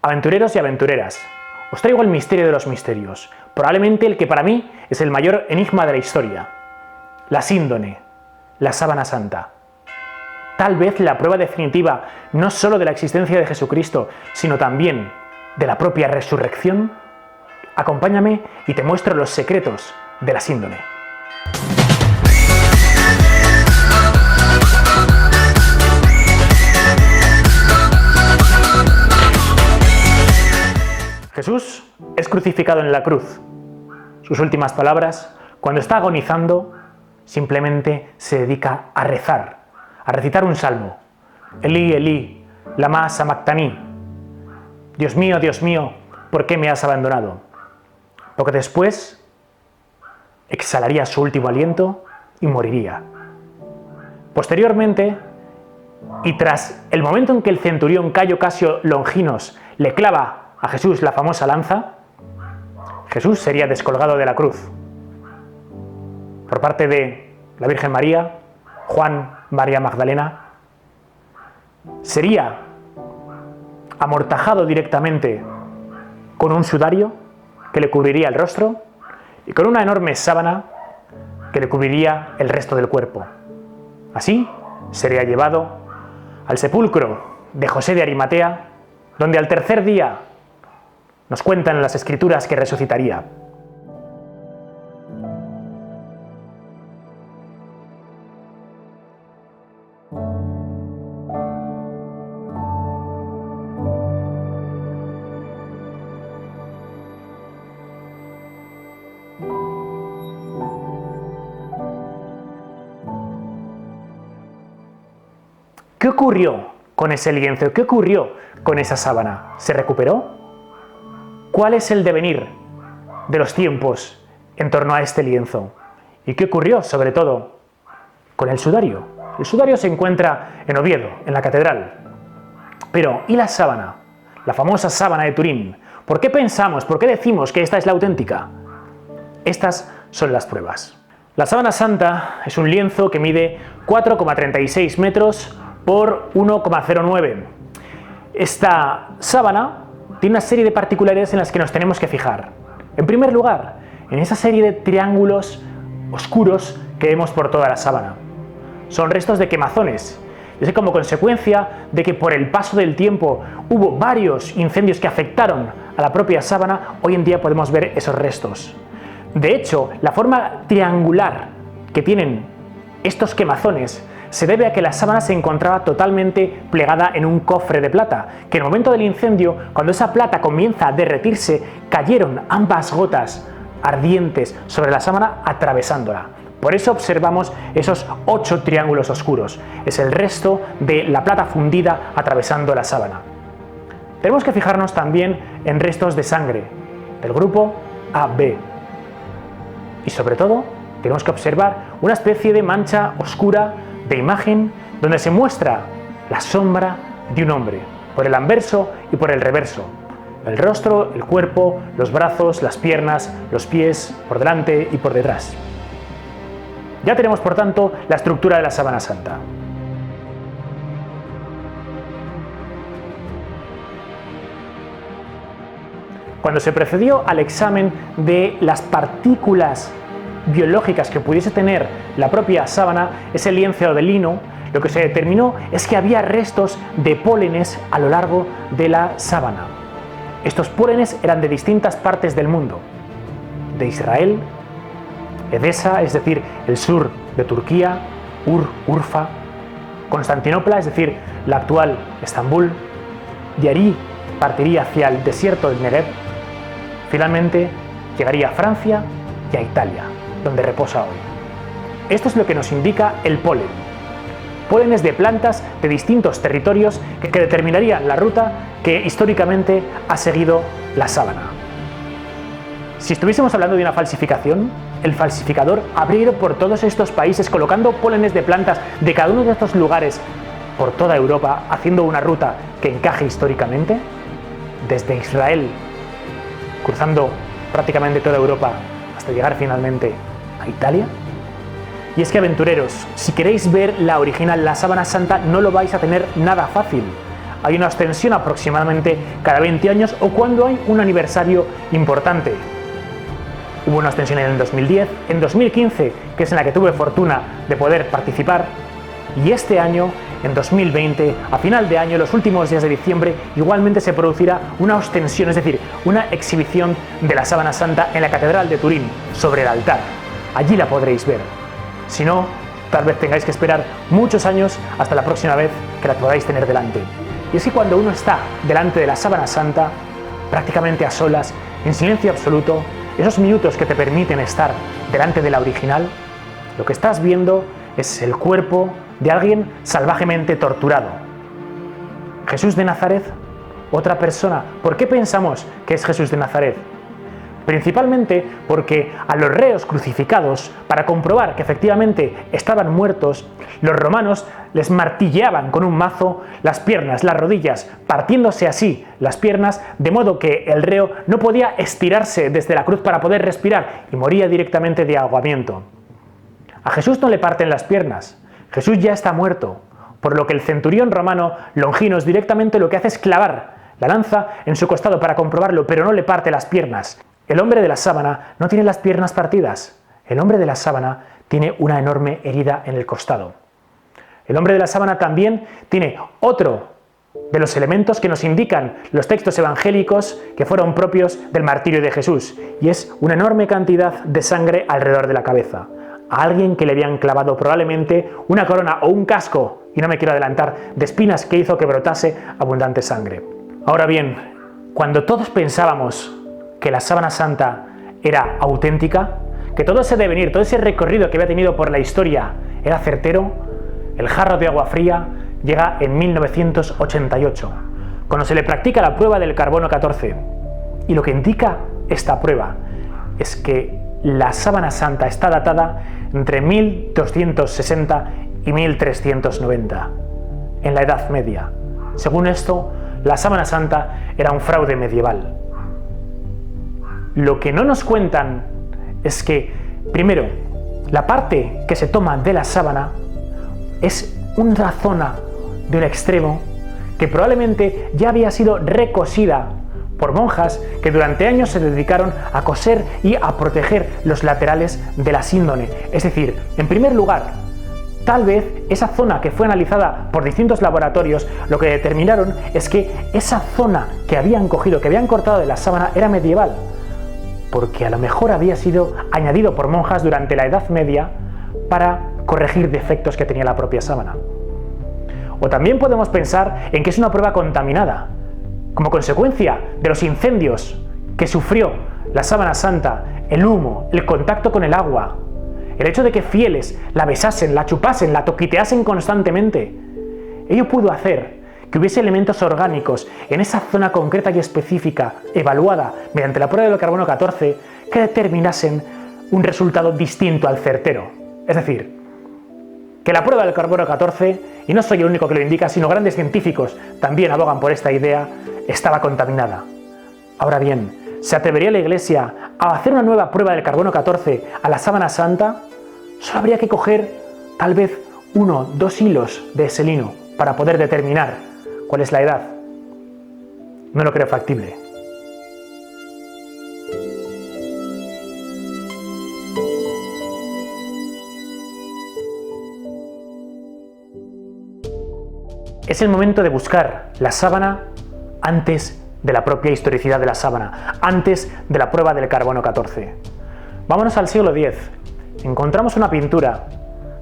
Aventureros y aventureras, os traigo el misterio de los misterios, probablemente el que para mí es el mayor enigma de la historia. La síndone, la sábana santa. Tal vez la prueba definitiva no solo de la existencia de Jesucristo, sino también de la propia resurrección. Acompáñame y te muestro los secretos de la síndone. Jesús es crucificado en la cruz. Sus últimas palabras, cuando está agonizando, simplemente se dedica a rezar, a recitar un salmo. Elí, Elí, lama sabactani. Dios mío, ¿por qué me has abandonado? Poco después, exhalaría su último aliento y moriría. Posteriormente, y tras el momento en que el centurión Cayo Casio Longinos le clava a Jesús la famosa lanza, Jesús sería descolgado de la cruz por parte de la Virgen María, Juan, María Magdalena. Sería amortajado directamente con un sudario que le cubriría el rostro y con una enorme sábana que le cubriría el resto del cuerpo. Así sería llevado al sepulcro de José de Arimatea, donde al tercer día nos cuentan las Escrituras que resucitaría. ¿Qué ocurrió con ese lienzo? ¿Qué ocurrió con esa sábana? ¿Se recuperó? ¿Cuál es el devenir de los tiempos en torno a este lienzo? ¿Y qué ocurrió, sobre todo, con el sudario? El sudario se encuentra en Oviedo, en la catedral. Pero, ¿y la sábana? La famosa sábana de Turín. ¿Por qué pensamos, por qué decimos que esta es la auténtica? Estas son las pruebas. La sábana santa es un lienzo que mide 4,36 metros por 1,09. Esta sábana tiene una serie de particularidades en las que nos tenemos que fijar. En primer lugar, en esa serie de triángulos oscuros que vemos por toda la sábana. Son restos de quemazones. Es como consecuencia de que por el paso del tiempo hubo varios incendios que afectaron a la propia sábana, hoy en día podemos ver esos restos. De hecho, la forma triangular que tienen estos quemazones se debe a que la sábana se encontraba totalmente plegada en un cofre de plata, que en el momento del incendio, cuando esa plata comienza a derretirse, cayeron ambas gotas ardientes sobre la sábana atravesándola. Por eso observamos esos 8 triángulos oscuros. Es el resto de la plata fundida atravesando la sábana. Tenemos que fijarnos también en restos de sangre del grupo AB. Y sobre todo, tenemos que observar una especie de mancha oscura de imagen donde se muestra la sombra de un hombre, por el anverso y por el reverso. El rostro, el cuerpo, los brazos, las piernas, los pies, por delante y por detrás. Ya tenemos, por tanto, la estructura de la sábana santa. Cuando se procedió al examen de las partículas biológicas que pudiese tener la propia sábana, ese lienzo de lino, lo que se determinó es que había restos de pólenes a lo largo de la sábana. Estos pólenes eran de distintas partes del mundo, de Israel, Edesa, es decir, el sur de Turquía, Urfa, Constantinopla, es decir, la actual Estambul, de allí partiría hacia el desierto del Negev, finalmente llegaría a Francia y a Italia, donde reposa hoy. Esto es lo que nos indica el polen. Pólenes de plantas de distintos territorios que determinarían la ruta que históricamente ha seguido la sábana. Si estuviésemos hablando de una falsificación, el falsificador habría ido por todos estos países colocando pólenes de plantas de cada uno de estos lugares por toda Europa, haciendo una ruta que encaje históricamente, desde Israel, cruzando prácticamente toda Europa hasta llegar finalmente a Italia. Y es que, aventureros, si queréis ver la original, la sábana santa, no lo vais a tener nada fácil. hay una ostensión aproximadamente cada 20 años o cuando hay un aniversario importante. Hubo una ostensión en el 2010, en 2015, que es en la que tuve fortuna de poder participar, y este año, en 2020, a final de año, los últimos días de diciembre, igualmente se producirá una ostensión, es decir, una exhibición de la Sábana Santa en la Catedral de Turín, sobre el altar. Allí la podréis ver. Si no, tal vez tengáis que esperar muchos años hasta la próxima vez que la podáis tener delante. Y es que cuando uno está delante de la Sábana Santa, prácticamente a solas, en silencio absoluto, esos minutos que te permiten estar delante de la original, lo que estás viendo es el cuerpo de alguien salvajemente torturado. Jesús de Nazaret, otra persona. ¿Por qué pensamos que es Jesús de Nazaret? Principalmente porque a los reos crucificados, para comprobar que efectivamente estaban muertos, los romanos les martilleaban con un mazo las piernas, las rodillas, partiéndose así las piernas, de modo que el reo no podía estirarse desde la cruz para poder respirar y moría directamente de ahogamiento. A Jesús no le parten las piernas, Jesús ya está muerto, por lo que el centurión romano Longinos directamente lo que hace es clavar la lanza en su costado para comprobarlo, pero no le parte las piernas. El hombre de la sábana no tiene las piernas partidas, el hombre de la sábana tiene una enorme herida en el costado. El hombre de la sábana también tiene otro de los elementos que nos indican los textos evangélicos que fueron propios del martirio de Jesús, y es una enorme cantidad de sangre alrededor de la cabeza. A alguien que le habían clavado probablemente una corona o un casco, y no me quiero adelantar, de espinas que hizo que brotase abundante sangre. Ahora bien, cuando todos pensábamos que la Sábana Santa era auténtica, que todo ese devenir, todo ese recorrido que había tenido por la historia era certero, el jarro de agua fría llega en 1988, cuando se le practica la prueba del carbono 14. Y lo que indica esta prueba es que la Sábana Santa está datada entre 1260 y 1390, en la Edad Media. Según esto, la Sábana Santa era un fraude medieval. Lo que no nos cuentan es que, primero, la parte que se toma de la sábana es una zona de un extremo que probablemente ya había sido recosida por monjas que durante años se dedicaron a coser y a proteger los laterales de la síndone. Es decir, en primer lugar, tal vez esa zona que fue analizada por distintos laboratorios, lo que determinaron es que esa zona que habían cogido, que habían cortado de la sábana, era medieval, porque a lo mejor había sido añadido por monjas durante la Edad Media para corregir defectos que tenía la propia sábana. O también podemos pensar en que es una prueba contaminada, como consecuencia de los incendios que sufrió la Sábana Santa, el humo, el contacto con el agua, el hecho de que fieles la besasen, la chupasen, la toquiteasen constantemente. Ello pudo hacer que hubiese elementos orgánicos en esa zona concreta y específica, evaluada mediante la prueba del carbono 14, que determinasen un resultado distinto al certero. Es decir, que la prueba del carbono 14, y no soy el único que lo indica, sino grandes científicos también abogan por esta idea, estaba contaminada. Ahora bien, ¿se atrevería la Iglesia a hacer una nueva prueba del carbono 14 a la Sábana Santa? Solo habría que coger tal vez 1 o 2 hilos de ese lino para poder determinar cuál es la edad. No lo creo factible. Es el momento de buscar la sábana antes de la propia historicidad de la sábana, antes de la prueba del carbono 14. Vámonos al siglo X. Encontramos una pintura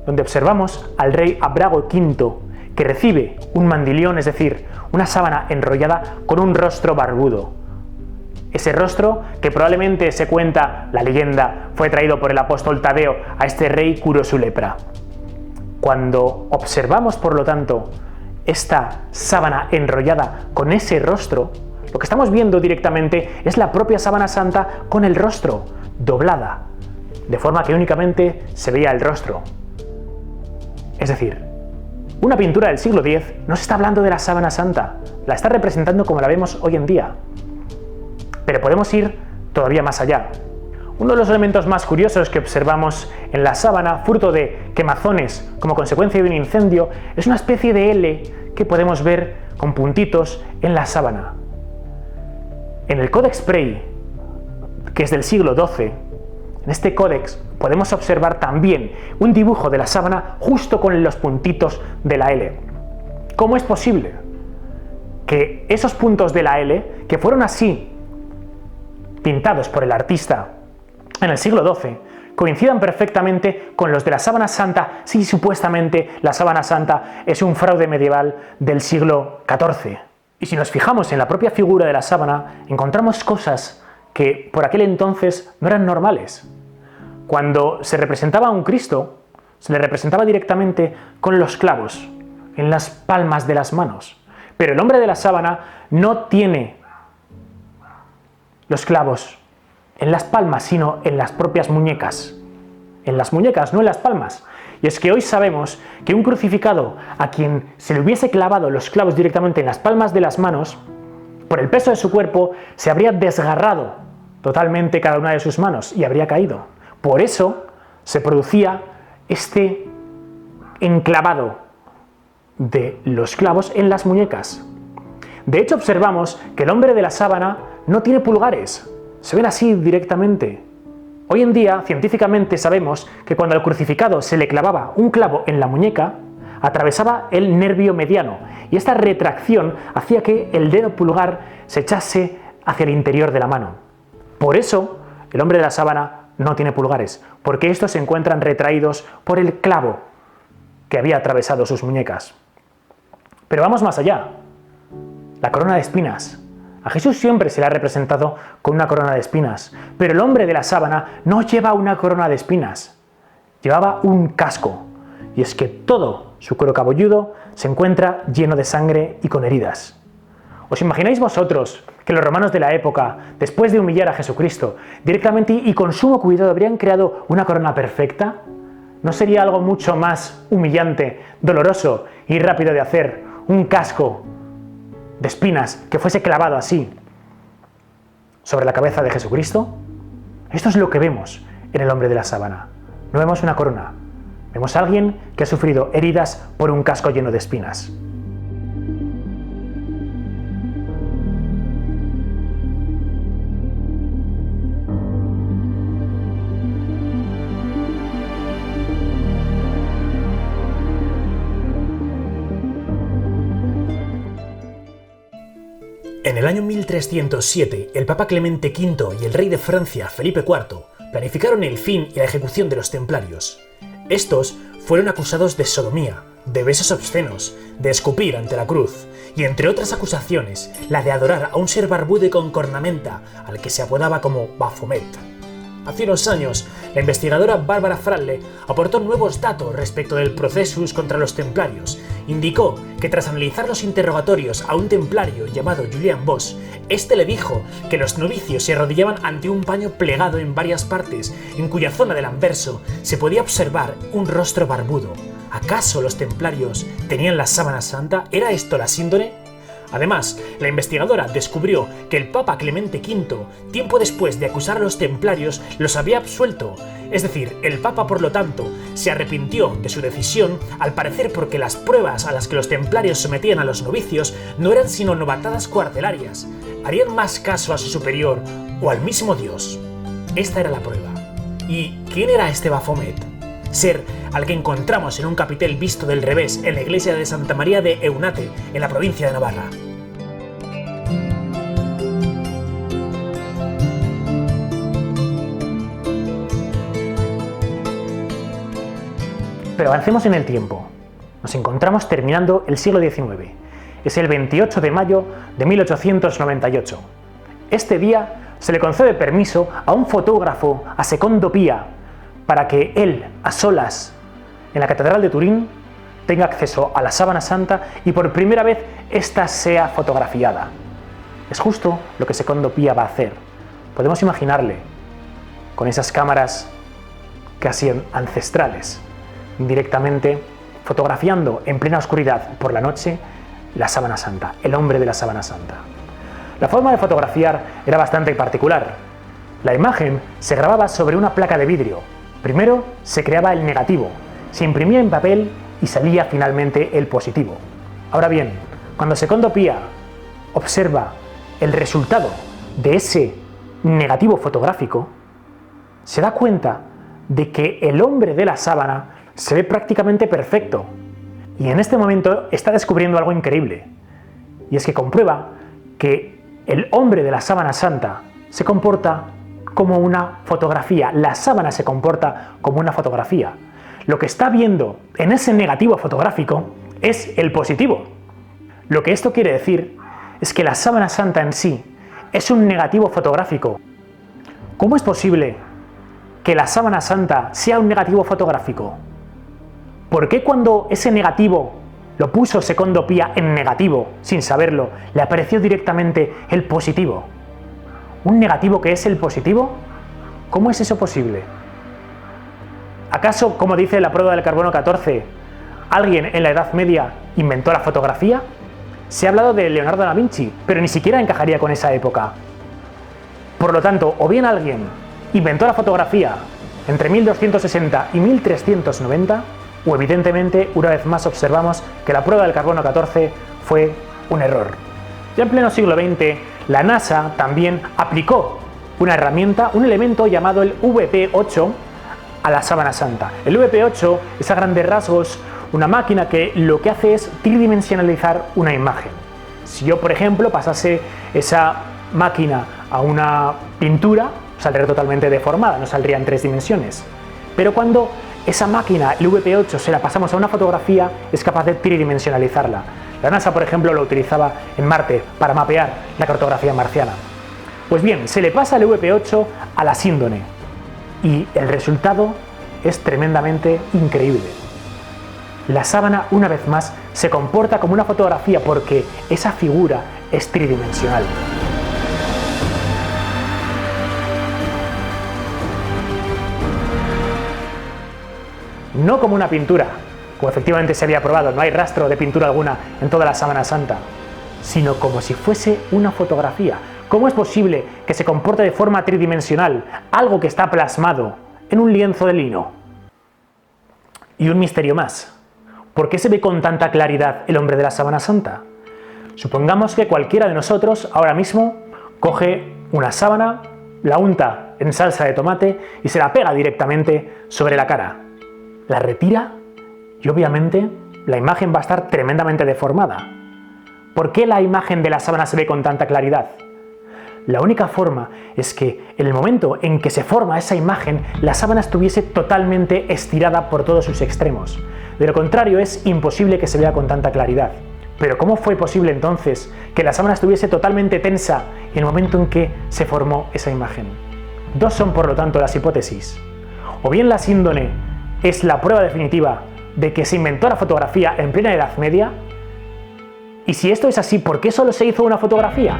donde observamos al rey Abrago V, que recibe un mandilión, es decir, una sábana enrollada con un rostro barbudo. Ese rostro que probablemente, se cuenta la leyenda, fue traído por el apóstol Tadeo a este rey curó su lepra. Cuando observamos, por lo tanto, esta sábana enrollada con ese rostro, lo que estamos viendo directamente es la propia Sábana Santa con el rostro doblada, de forma que únicamente se veía el rostro. Es decir, una pintura del siglo X no se está hablando de la Sábana Santa, la está representando como la vemos hoy en día. Pero podemos ir todavía más allá. Uno de los elementos más curiosos que observamos en la sábana, fruto de quemazones como consecuencia de un incendio, es una especie de L que podemos ver con puntitos en la sábana. En el Codex Prey, que es del siglo XII, en este códex podemos observar también un dibujo de la sábana justo con los puntitos de la L. ¿Cómo es posible que esos puntos de la L, que fueron así pintados por el artista en el siglo XII, coincidan perfectamente con los de la sábana santa si supuestamente la sábana santa es un fraude medieval del siglo XIV? Y si nos fijamos en la propia figura de la sábana, encontramos cosas que por aquel entonces no eran normales. Cuando se representaba a un Cristo, se le representaba directamente con los clavos en las palmas de las manos. Pero el hombre de la sábana no tiene los clavos en las palmas, sino en las propias muñecas. En las muñecas, no en las palmas. Y es que hoy sabemos que un crucificado a quien se le hubiese clavado los clavos directamente en las palmas de las manos, por el peso de su cuerpo, se habría desgarrado totalmente cada una de sus manos y habría caído. Por eso se producía este enclavado de los clavos en las muñecas. De hecho, observamos que el hombre de la sábana no tiene pulgares. Se ven así directamente. Hoy en día, científicamente sabemos que cuando al crucificado se le clavaba un clavo en la muñeca, atravesaba el nervio mediano y esta retracción hacía que el dedo pulgar se echase hacia el interior de la mano. Por eso, el hombre de la sábana no tiene pulgares, porque estos se encuentran retraídos por el clavo que había atravesado sus muñecas. Pero vamos más allá. La corona de espinas. A Jesús siempre se le ha representado con una corona de espinas, pero el hombre de la sábana no lleva una corona de espinas, llevaba un casco, y es que todo su cuero cabelludo se encuentra lleno de sangre y con heridas. ¿Os imagináis vosotros que los romanos de la época, después de humillar a Jesucristo, directamente y con sumo cuidado habrían creado una corona perfecta? ¿No sería algo mucho más humillante, doloroso y rápido de hacer un casco de espinas que fuese clavado así sobre la cabeza de Jesucristo? Esto es lo que vemos en el hombre de la sábana. No vemos una corona, vemos a alguien que ha sufrido heridas por un casco lleno de espinas. En el año 1307, el Papa Clemente V y el rey de Francia, Felipe IV, planificaron el fin y la ejecución de los templarios. Estos fueron acusados de sodomía, de besos obscenos, de escupir ante la cruz, y entre otras acusaciones, la de adorar a un ser barbudo y con cornamenta, al que se apodaba como Baphomet. Hace unos años, la investigadora Bárbara Fralle aportó nuevos datos respecto del procesus contra los templarios. Indicó que tras analizar los interrogatorios a un templario llamado Julian Bosch, este le dijo que los novicios se arrodillaban ante un paño plegado en varias partes, en cuya zona del anverso se podía observar un rostro barbudo. ¿Acaso los templarios tenían la sábana santa? ¿Era esto la síndone? Además, la investigadora descubrió que el Papa Clemente V, tiempo después de acusar a los templarios, los había absuelto. Es decir, el Papa, por lo tanto, se arrepintió de su decisión, al parecer porque las pruebas a las que los templarios sometían a los novicios no eran sino novatadas cuartelarias. ¿Harían más caso a su superior o al mismo Dios? Esta era la prueba. ¿Y quién era este Baphomet? Ser al que encontramos en un capitel visto del revés en la iglesia de Santa María de Eunate, en la provincia de Navarra. Pero avancemos en el tiempo. Nos encontramos terminando el siglo XIX. Es el 28 de mayo de 1898. Este día se le concede permiso a un fotógrafo, a Secondo Pia, para que él, a solas, en la Catedral de Turín, tenga acceso a la sábana santa y por primera vez ésta sea fotografiada. Es justo lo que Secondo Pia va a hacer. Podemos imaginarle con esas cámaras casi ancestrales, directamente fotografiando en plena oscuridad por la noche la sábana santa, el hombre de la sábana santa. La forma de fotografiar era bastante particular. La imagen se grababa sobre una placa de vidrio. Primero se creaba el negativo, se imprimía en papel y salía finalmente el positivo. Ahora bien, cuando Secondo Pia observa el resultado de ese negativo fotográfico, se da cuenta de que el hombre de la sábana se ve prácticamente perfecto. Y en este momento está descubriendo algo increíble. Y es que comprueba que el hombre de la sábana santa se comporta como una fotografía. La sábana se comporta como una fotografía. Lo que está viendo en ese negativo fotográfico es el positivo. Lo que esto quiere decir es que la sábana santa en sí es un negativo fotográfico. ¿Cómo es posible que la sábana santa sea un negativo fotográfico? ¿Por qué cuando ese negativo lo puso Secondo Pia en negativo, sin saberlo, le apareció directamente el positivo? ¿Un negativo que es el positivo? ¿Cómo es eso posible? ¿Acaso, como dice la prueba del carbono 14, alguien en la Edad Media inventó la fotografía? Se ha hablado de Leonardo da Vinci, pero ni siquiera encajaría con esa época. Por lo tanto, o bien alguien inventó la fotografía entre 1260 y 1390, o evidentemente, una vez más observamos que la prueba del carbono 14 fue un error. Ya en pleno siglo XX, la NASA también aplicó una herramienta, un elemento llamado el VP8 a la sábana santa. El VP8 es a grandes rasgos una máquina que lo que hace es tridimensionalizar una imagen. Si yo, por ejemplo, pasase esa máquina a una pintura, saldría totalmente deformada, no saldría en 3 dimensiones. Pero cuando esa máquina, el VP8, se la pasamos a una fotografía, es capaz de tridimensionalizarla. La NASA, por ejemplo, lo utilizaba en Marte para mapear la cartografía marciana. Pues bien, se le pasa el VP8 a la síndone y el resultado es tremendamente increíble. La sábana, una vez más, se comporta como una fotografía porque esa figura es tridimensional. No como una pintura, como efectivamente se había probado, no hay rastro de pintura alguna en toda la sábana santa, sino como si fuese una fotografía. ¿Cómo es posible que se comporte de forma tridimensional algo que está plasmado en un lienzo de lino? Y un misterio más. ¿Por qué se ve con tanta claridad el hombre de la sábana santa? Supongamos que cualquiera de nosotros ahora mismo coge una sábana, la unta en salsa de tomate y se la pega directamente sobre la cara. La retira y obviamente la imagen va a estar tremendamente deformada. ¿Por qué la imagen de la sábana se ve con tanta claridad? La única forma es que en el momento en que se forma esa imagen, la sábana estuviese totalmente estirada por todos sus extremos. De lo contrario, es imposible que se vea con tanta claridad. Pero ¿cómo fue posible entonces que la sábana estuviese totalmente tensa en el momento en que se formó esa imagen? Dos son, por lo tanto, las hipótesis. O bien la síndone es la prueba definitiva de que se inventó la fotografía en plena Edad Media, y si esto es así, ¿por qué solo se hizo una fotografía?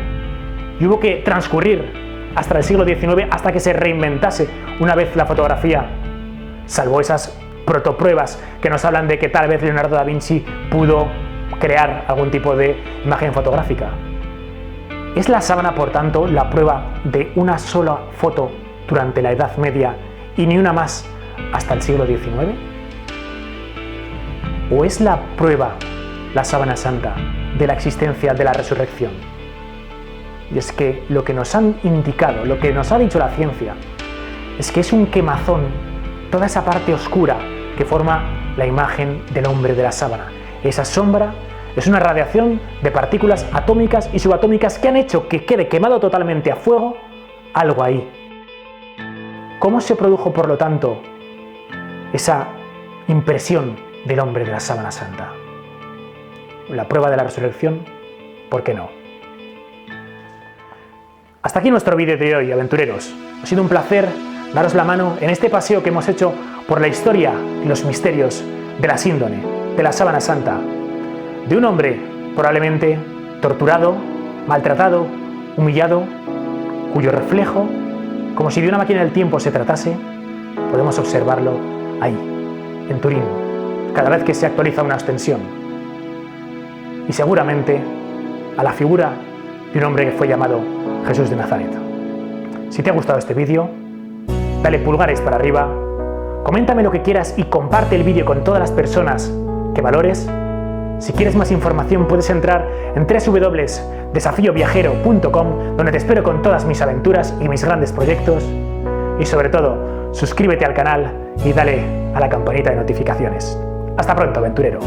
Y hubo que transcurrir hasta el siglo XIX hasta que se reinventase una vez la fotografía, salvo esas protopruebas que nos hablan de que tal vez Leonardo da Vinci pudo crear algún tipo de imagen fotográfica. ¿Es la sábana, por tanto, la prueba de una sola foto durante la Edad Media y ni una más hasta el siglo XIX? ¿O es la prueba, la sábana santa, de la existencia de la resurrección? Y es que lo que nos han indicado, lo que nos ha dicho la ciencia, es que es un quemazón, toda esa parte oscura que forma la imagen del hombre de la sábana. Esa sombra es una radiación de partículas atómicas y subatómicas que han hecho que quede quemado totalmente a fuego algo ahí. ¿Cómo se produjo, por lo tanto, esa impresión del hombre de la sábana santa? La prueba de la resurrección, ¿por qué no? Hasta aquí nuestro vídeo de hoy, aventureros. Ha sido un placer daros la mano en este paseo que hemos hecho por la historia y los misterios de la síndone, de la sábana santa, de un hombre probablemente torturado, maltratado, humillado, cuyo reflejo, como si de una máquina del tiempo se tratase, podemos observarlo ahí, en Turín, cada vez que se actualiza una extensión. Y seguramente a la figura de un hombre que fue llamado Jesús de Nazaret. Si te ha gustado este vídeo, dale pulgares para arriba, coméntame lo que quieras y comparte el vídeo con todas las personas que valores. Si quieres más información puedes entrar en www.desafioviajero.com, donde te espero con todas mis aventuras y mis grandes proyectos. Y sobre todo, suscríbete al canal y dale a la campanita de notificaciones. Hasta pronto, aventurero.